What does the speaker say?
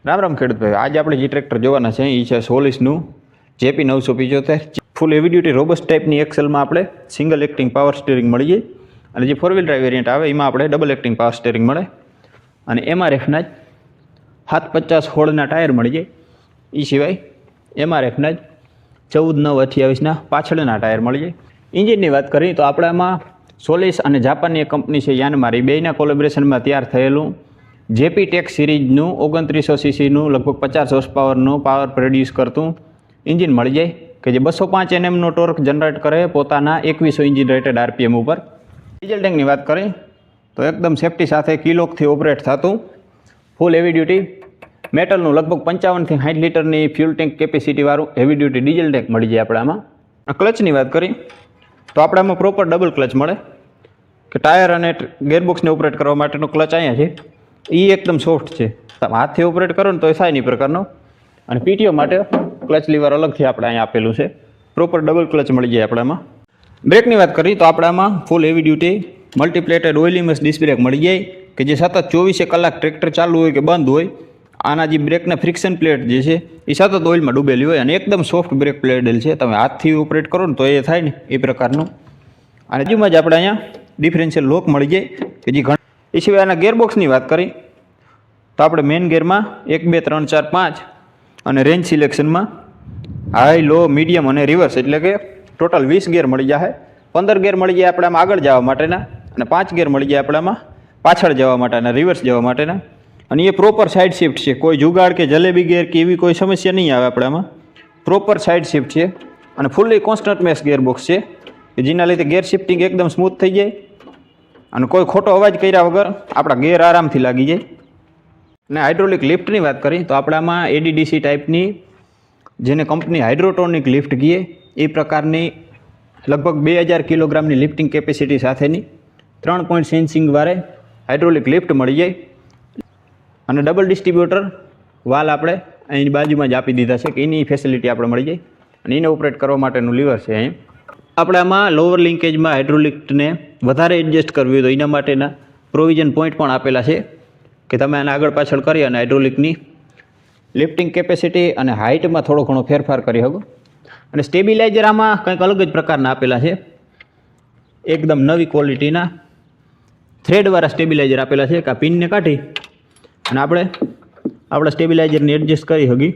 રામ રામ ખેડૂત ભાઈ, આજે આપણે જે ટ્રેક્ટર જોવાના છે એ છે સોલિસનું JP 975 ફૂલ હેવી ડ્યુટી રોબસ્ટ ટાઈપની એક્સેલમાં આપણે સિંગલ એક્ટિંગ પાવર સ્ટીરિંગ મળી જાય. અને જે 4 વ્હીલ ડ્રાઈવ વેરિયન્ટ આવે એમાં આપણે ડબલ એક્ટિંગ પાવર સ્ટીરિંગ મળે. અને MRFના જ 750 હોળના ટાયર મળી જાય. એ સિવાય MRFના જ 14/9/28ના પાછળના ટાયર મળી જાય. ઇન્જિનની વાત કરીએ તો આપણામાં સોલિસ અને જાપાનની એક કંપની છે યાનમારી, બેયના કોલેબરેશનમાં તૈયાર થયેલું JP ટેક સિરીઝનું 2900cc લગભગ 50 હોર્સ પાવરનું પાવર પ્રોડ્યુસ કરતું ઇન્જિન મળી જાય કે જે 205 Nmનો ટોર્ક જનરેટ કરે પોતાના 2100 ઇન્જિન રેટેડ RPM ઉપર. ડીઝલ ટેન્કની વાત કરીએ તો એકદમ સેફ્ટી સાથે કિલોકથી ઓપરેટ થતું ફૂલ હેવી ડ્યુટી મેટલનું લગભગ 55 થી 60 લીટરની ફ્યુલ ટેન્ક કેપેસિટીવાળું હેવી ડ્યુટી ડીઝલ ટેન્ક મળી જાય આપણામાં. ક્લચની વાત કરીએ તો આપણામાં પ્રોપર ડબલ ક્લચ મળે કે ટાયર અને ગેરબોક્સને ઓપરેટ કરવા માટેનો ક્લચ અહીંયા છે. એ એકદમ સોફ્ટ છે, તમે હાથથી ઓપરેટ કરો ને તો એ થાય નહીં પ્રકારનો. અને PTO માટે ક્લચ લીવર અલગથી આપણે અહીંયા આપેલું છે. પ્રોપર ડબલ ક્લચ મળી જાય આપણામાં. બ્રેકની વાત કરીએ તો આપણામાં full heavy duty multiplated oil immersed disc brake મળી જાય કે જે સતત 24 કલાક ટ્રેક્ટર ચાલુ હોય કે બંધ હોય આના જે બ્રેકના ફ્રિક્શન પ્લેટ જે છે એ સતત ઓઇલમાં ડૂબેલી હોય અને એકદમ સોફ્ટ બ્રેક પ્લેડેલ છે. તમે હાથથી ઓપરેટ કરો ને તો એ થાય ને એ પ્રકારનું. અને બાજુમાં જ આપણે અહીંયા ડિફરન્શિયલ લોક મળી જાય કે જે એ સિવાય આના ગેરબોક્સની વાત કરીએ તો આપણે મેઇન ગેરમાં 1 2 3 4 5 અને રેન્જ સિલેક્શનમાં હાઈ લો મીડિયમ અને રિવર્સ એટલે કે ટોટલ 20 ગેર મળી જાય. 15 ગેર મળી જાય આપણામાં આગળ જવા માટેના અને 5 ગેર મળી જાય આપણામાં પાછળ જવા માટેના, રિવર્સ જવા માટેના. અને એ પ્રોપર સાઇડ શિફ્ટ છે, કોઈ જુગાડ કે જલેબી ગેર કે એવી કોઈ સમસ્યા નહીં આવે આપણામાં. પ્રોપર સાઇડ શિફ્ટ છે અને ફૂલ્લી કોન્સ્ટન્ટ મેશ ગેરબોક્સ છે કે જેના લીધે ગેર શિફ્ટિંગ એકદમ સ્મૂથ થઈ જાય અને કોઈ ખોટો અવાજ કર્યા વગર આપણા ગેર આરામથી લાગી જાય. અને હાઇડ્રોલિક લિફ્ટની વાત કરીએ તો આપણામાં ADDC ટાઈપની જેને કંપની હાઇડ્રોટોનિક લિફ્ટ કહીએ એ પ્રકારની લગભગ 2000 કિલોગ્રામની લિફ્ટિંગ કેપેસિટી સાથેની 3 પોઈન્ટ સેન્સિંગ વાળે હાઇડ્રોલિક લિફ્ટ મળી જાય. અને ડબલ ડિસ્ટ્રીબ્યુટર વાલ આપણે અહીંની બાજુમાં જ આપી દીધા છે કે એની ફેસિલિટી આપણે મળી જાય. અને એને ઓપરેટ કરવા માટેનું લીવર છે અહીં. આપણે આમાં લોઅર લિંકેજમાં હાઇડ્રોલિકને વધારે એડજસ્ટ કરવી હોય તો એના માટેના પ્રોવિઝન પોઈન્ટ પણ આપેલા છે કે તમે આને આગળ પાછળ કરી અને હાઇડ્રોલિકની લિફ્ટિંગ કેપેસિટી અને હાઇટમાં થોડો ઘણો ફેરફાર કરી શકો. અને સ્ટેબિલાઇઝર આમાં કંઈક અલગ જ પ્રકારના આપેલા છે, એકદમ નવી ક્વોલિટીના થ્રેડવાળા સ્ટેબિલાઇઝર આપેલા છે કે આ પિનને કાઢી અને આપણે આપણા સ્ટેબિલાઇઝરને એડજસ્ટ કરી શકીએ.